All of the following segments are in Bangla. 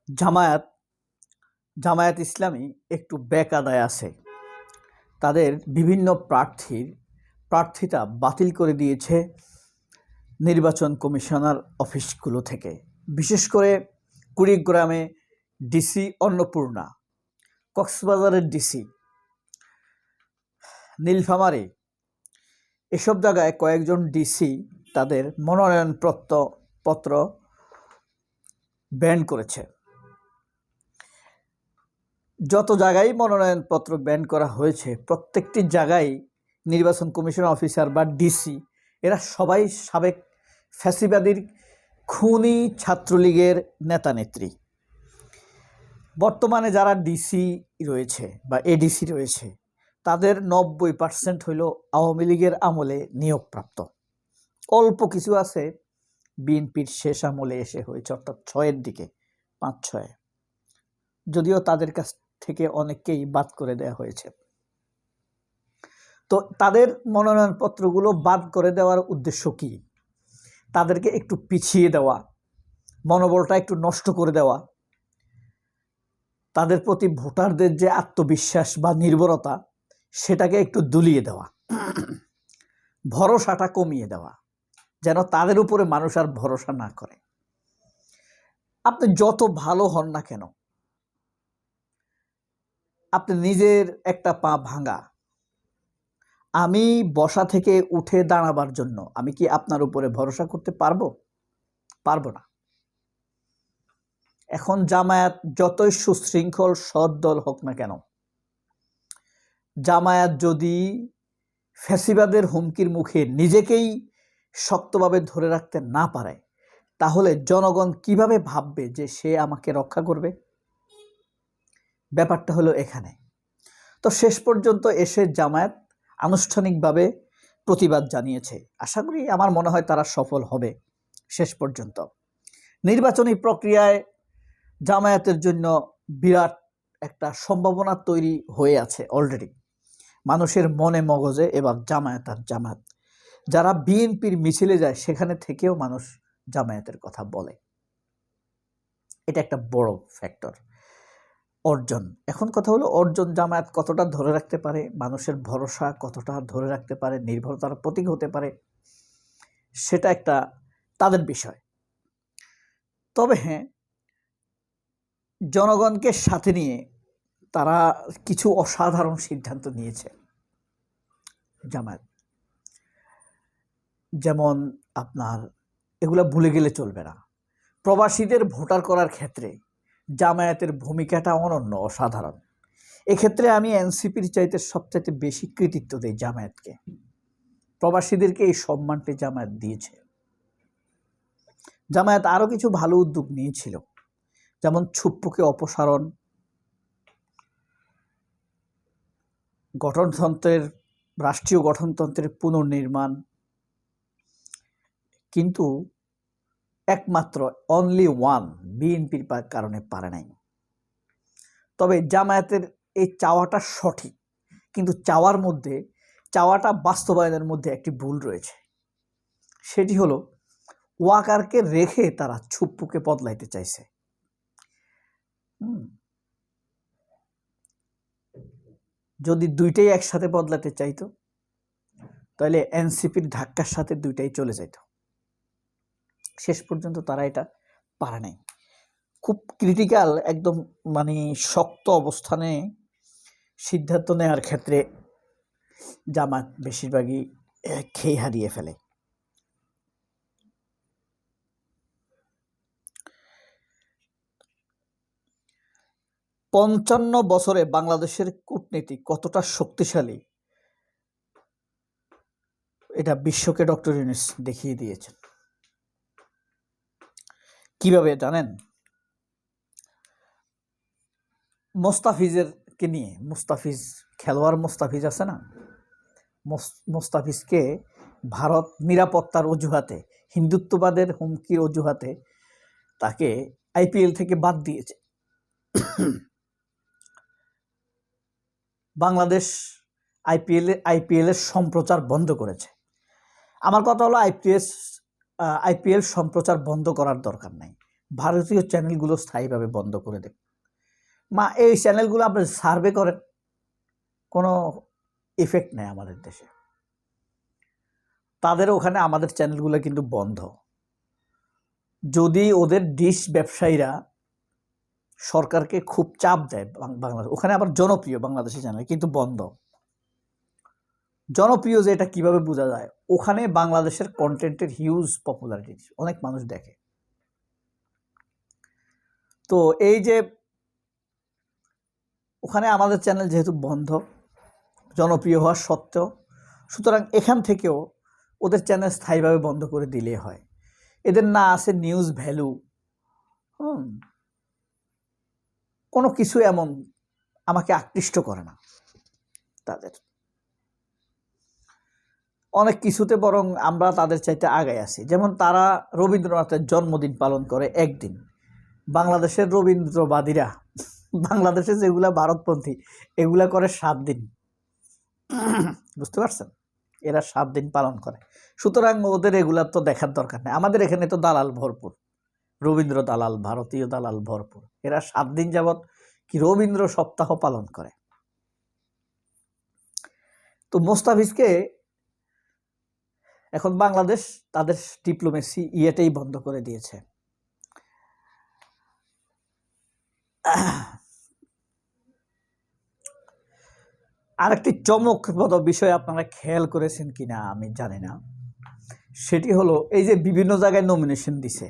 জামায়াত জামায়াত ইসলামী একটু বেকায়দায় আছে। তাদের বিভিন্ন প্রার্থিতা বাতিল করে দিয়েছে নির্বাচন কমিশনার অফিসগুলো থেকে। বিশেষ করে কুড়িগ্রামে ডিসি অন্নপূর্ণা, কক্সবাজারের ডিসি, নীলফামারী, এসব জায়গায় কয়েকজন ডিসি তাদের মনোনয়নপত্র ব্যান করেছে। যত জায়গায় মনোনয়নপত্র ব্যান করা হয়েছে প্রত্যেকটি জায়গায় নির্বাচন কমিশন অফিসার বা ডিসি এরা সবাই সাবেক ফ্যাসিবাদীর খুনি ছাত্রলীগের নেতানেত্রী। বর্তমানে যারা ডিসি রয়েছে বা এডিসি রয়েছে তাদের 90% হইল আওয়ামী লীগের আমলে নিয়োগপ্রাপ্ত। অল্প কিছু আছে বিএনপির শেষ আমলে এসে হয়েছে, অর্থাৎ 6-এর দিকে, 5-6, যদিও তাদের কাছ থেকে অনেককেই বাদ করে দেওয়া হয়েছে। তো তাদের মনোনয়নপত্রগুলো বাদ করে দেওয়ার উদ্দেশ্য কি? তাদেরকে একটু পিছিয়ে দেওয়া, মনোবলটা একটু নষ্ট করে দেওয়া, তাদের প্রতি ভোটারদের যে আত্মবিশ্বাস বা নির্ভরতা সেটাকে একটু দুলিয়ে দেওয়া, ভরসাটা কমিয়ে দেওয়া, যেন তাদের উপরে মানুষ আর ভরসা না করে। আপনি যত ভালো হন না কেন, আপনি নিজের একটা পা ভাঙা, আমি বসা থেকে উঠে দাঁড়াবার জন্য আমি কি আপনার উপরে ভরসা করতে পারবো? পারবো না। এখন জামায়াত যতই সুশৃঙ্খল সৎ দল হোক না কেন, জামায়াত যদি ফ্যাসিবাদের হুমকির মুখে নিজেকেই শক্তভাবে ধরে রাখতে না পারে, তাহলে জনগণ কিভাবে ভাববে যে সে আমাকে রক্ষা করবে? ব্যাপারটা হলো এখানে। তো শেষ পর্যন্ত এসে জামায়াত আনুষ্ঠানিকভাবে প্রতিবাদ জানিয়েছে। আশা করি, আমার মনে হয় তারা সফল হবে শেষ পর্যন্ত। নির্বাচনী প্রক্রিয়ায় জামায়াতের জন্য বিরাট একটা সম্ভাবনা তৈরি হয়ে আছে অলরেডি মানুষের মনে মগজে। এবার জামায়াত আর জামায়াত, যারা বিএনপির মিছিলে যায় সেখানে থেকেও মানুষ জামায়াতের কথা বলে। এটা একটা বড় ফ্যাক্টর, অর্জন। এখন কথা হলো অর্জন জামায়াত কতটা ধরে রাখতে পারে, মানুষের ভরসা কতটা ধরে রাখতে পারে, নির্ভরতার প্রতীক হতে পারে, সেটা একটা তাদের বিষয়। তবে হ্যাঁ, জনগণকে সাথে নিয়ে তারা কিছু অসাধারণ সিদ্ধান্ত নিয়েছে জামায়াত। যেমন আপনার এগুলা ভুলে গেলে চলবে না, প্রবাসীদের ভোটার করার ক্ষেত্রে জামায়াতের ভূমিকাটা অনন্য, অসাধারণ। এক্ষেত্রে আমি এনসিপির চাইতে সবচাইতে বেশি কৃতিত্ব দিই জামায়াতকে। প্রবাসীদেরকে এই সম্মানটি জামায়াত দিয়েছে। জামায়াত আরও কিছু ভালো উদ্যোগ নিয়েছিল, যেমন ছুপ্পুকে অপসারণ, রাষ্ট্রীয় গঠনতন্ত্রের পুনর্নির্মাণ, কিন্তু একমাত্র অনলি ওয়ান বিএনপির কারণে পারে নাই। তবে জামায়াতের এই চাওয়াটা সঠিক, কিন্তু চাওয়াটা বাস্তবায়নের মধ্যে একটি ভুল রয়েছে। সেটি হলো ওয়াকারকে রেখে তারা ছুপ্পুকে বদলাইতে চাইছে। যদি দুইটাই একসাথে বদলাতে চাইতো তাহলে এনসিপির ধাক্কার সাথে দুইটাই চলে যেত। শেষ পর্যন্ত তারা এটা পারে নাই। খুব ক্রিটিক্যাল, একদম শক্ত অবস্থানে সিদ্ধান্ত নেওয়ার ক্ষেত্রে জামায়াত বেশিরভাগই খেই হারিয়ে ফেলে। পঞ্চান্ন বছরে বাংলাদেশের কূটনীতি কতটা শক্তিশালী এটা বিশ্বকে ডক্টর ইউনূস দেখিয়ে দিয়েছেন। কিভাবে জানেন? মোস্তাফিজকে নিয়ে, খেলোয়াড় মোস্তাফিজ আছে না, মোস্তাফিজকে ভারত নিরাপত্তার অজুহাতে, হিন্দুত্ববাদের হুমকির অজুহাতে তাকে আইপিএল থেকে বাদ দিয়েছে। বাংলাদেশ আইপিএলের সম্প্রচার বন্ধ করেছে। আমার কথা হলো আইপিএল সম্প্রচার বন্ধ করার দরকার নাই। ভারতীয় চ্যানেলগুলো স্থায়ীভাবে বন্ধ করে দেব। এই চ্যানেলগুলো আপনি সার্ভে করেন, কোনো ইফেক্ট নেই আমাদের দেশে। তাদের ওখানে আমাদের চ্যানেলগুলো কিন্তু বন্ধ। যদি ওদের ডিশ ব্যবসায়ীরা সরকারকে খুব চাপ দেয়, বাংলাদেশ ওখানে আবার জনপ্রিয় বাংলাদেশি চ্যানেল কিন্তু বন্ধ। জনপ্রিয় যে এটা কিভাবে বোঝা যায়, ওখানে বাংলাদেশের কন্টেন্টের হিউজ পপুলারিটি, অনেক মানুষ দেখে। তো এই যে ওখানে আমাদের চ্যানেল যেহেতু বন্ধ, জনপ্রিয় হওয়া সত্ত্বেও, সুতরাং এখান থেকেও ওদের চ্যানেল স্থায়ীভাবে বন্ধ করে দিলে হয়। এদের না আছে নিউজ ভ্যালু, কোনো কিছু এমন আমাকে আকৃষ্ট করে না তাদের। অনেক কিছুতে বরং আমরা তাদের চাইতে আগায় আছি। যেমন তারা রবীন্দ্রনাথের জন্মদিন পালন করে একদিন, বাংলাদেশের রবীন্দ্রবাদীরা, বাংলাদেশে যেগুলা ভারতপন্থী, এগুলা করে 7 দিন। বুঝতে পারছেন? এরা 7 দিন পালন করে। সুতরাং ওদের এগুলা তো দেখার দরকার নেই। আমাদের এখানে তো দালাল ভরপুর, রবীন্দ্র দালাল, ভারতীয় দালাল ভরপুর। এরা 7 দিন যাবৎ কি রবীন্দ্র সপ্তাহ পালন করে। তো মোস্তাফিজকে এখন বাংলাদেশ তাদের ডিপ্লোমেসি ইয়েটাই বন্ধ করে দিয়েছে। আরেকটি চমকপ্রদ বিষয় আপনারা খেয়াল করেছেন কিনা আমি জানি না, সেটি হলো এই যে বিভিন্ন জায়গায় নমিনেশন দিছে,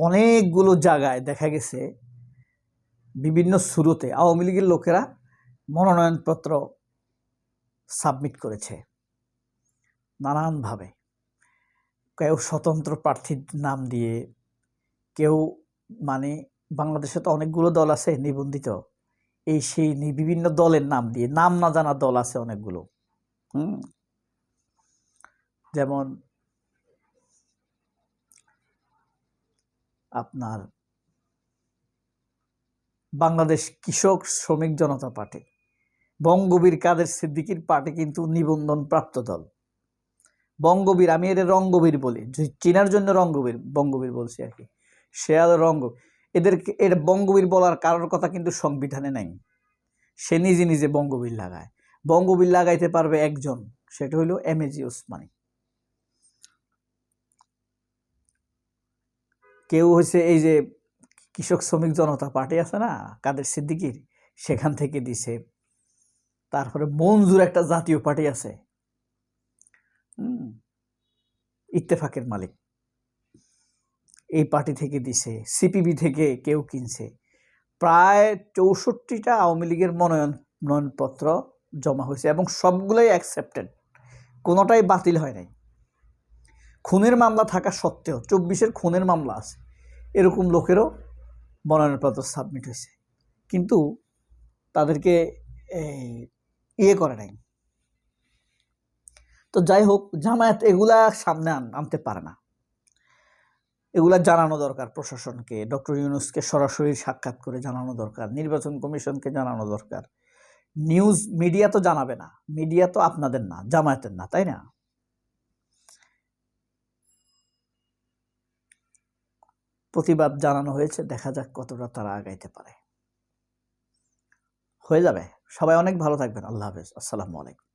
অনেকগুলো জায়গায় দেখা গেছে বিভিন্ন শুরুতে আওয়ামী লীগের লোকেরা মনোনয়নপত্র সাবমিট করেছে নানানভাবে। কেউ স্বতন্ত্র প্রার্থীর নাম দিয়ে, কেউ বাংলাদেশে তো অনেকগুলো দল আছে নিবন্ধিত, এই সেই বিভিন্ন দলের নাম দিয়ে, নাম না জানা দল আছে অনেকগুলো। যেমন আপনার বাংলাদেশ কৃষক শ্রমিক জনতা পার্টি, বঙ্গবীর কাদের সিদ্দিকীর পার্টি কিন্তু নিবন্ধন প্রাপ্ত দল। বঙ্গবীর, আমি এর রঙ্গবীর বলি, চিনার জন্য বঙ্গবীর বলছি আর কি, সে রঙ্গ। এদেরকে এর বঙ্গবীর বলার কারোর কথা কিন্তু সংবিধানে নাই। সে নিজে নিজে বঙ্গবীর লাগায়। বঙ্গবীর লাগাইতে পারবে একজন, সেটা হইল এমএজি ওসমানী। কেউ হয়েছে এই যে কৃষক শ্রমিক জনতা পার্টি আছে না কাদের সিদ্দিকীর, সেখান থেকে দিছে। তারপরে মঞ্জুর একটা জাতীয় পার্টি আছে, ইত্তেফাকের মালিক, এই পার্টি থেকে দিছে। সিপিবি থেকে কেউ কিনছে। প্রায় 64টা আওয়ামী লীগের মনোনয়নপত্র জমা হয়েছে এবং সবগুলোই অ্যাকসেপ্টেড, কোনোটাই বাতিল হয় নাই। খুনের মামলা থাকা সত্ত্বেও, 24-এর খুনের মামলা আছে, এরকম লোকেরও মনোনয়নপত্র সাবমিট হয়েছে, কিন্তু তাদেরকে ইয়ে করে নাই। তো যাই হোক, জামায়াত এগুলা সামনে আনতে পারে না। এগুলা জানানো দরকার প্রশাসনকে, ডক্টর ইউনূসকে সরাসরি সাক্ষাৎ করে জানানো দরকার, নির্বাচন কমিশনকে জানানো দরকার। নিউজ মিডিয়া তো জানাবে না, মিডিয়া তো আপনাদের না, জামায়াতের না, তাই না? প্রতিবাদ জানানো হয়েছে, দেখা যাক কতটা তারা আগাইতে পারে। হয়ে যাবে। সবাই অনেক ভালো থাকবেন। আল্লাহ হাফেজ। আসসালামু আলাইকুম।